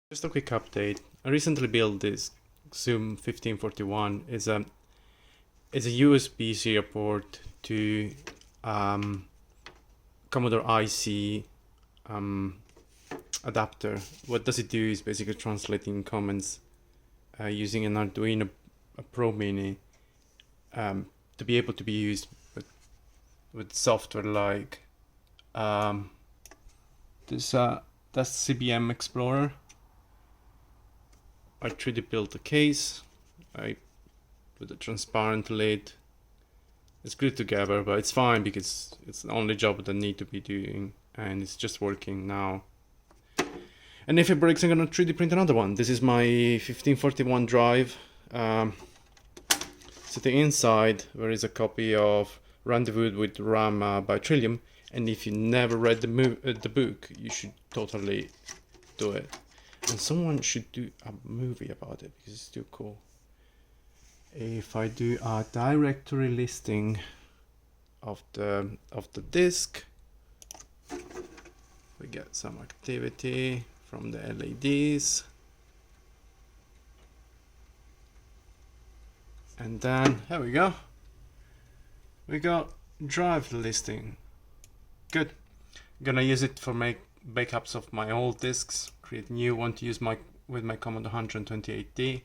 Just a quick update. I recently built this Zoom 1541. It's a USB serial port to Commodore IC adapter. What does it do is basically translating comments using an Arduino Pro Mini to be able to be used with software like that's CBM Explorer. I 3D built a case. I put a transparent lid. It's glued together, but it's fine because it's the only job that I need to be doing, and it's just working now. And if it breaks, I'm gonna 3D print another one. This is my 1541 drive. Sitting inside, there is a copy of Rendezvous with Ram by Trillium, and if you never read the book, you should totally do it. And someone should do a movie about it because it's too cool. If I do a directory listing of the disk, we get some activity from the LEDs. And then there we go. We got drive listing. Good. I'm gonna use it for make backups of my old disks, create new one to use with my Commodore 128D,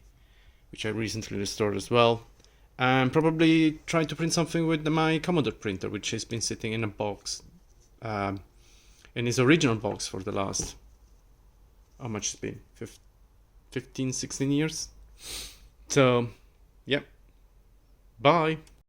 which I recently restored as well, and probably try to print something with my Commodore printer, which has been sitting in a box, in its original box for the last, how much it's been, 15, 16 years. So, yep, bye.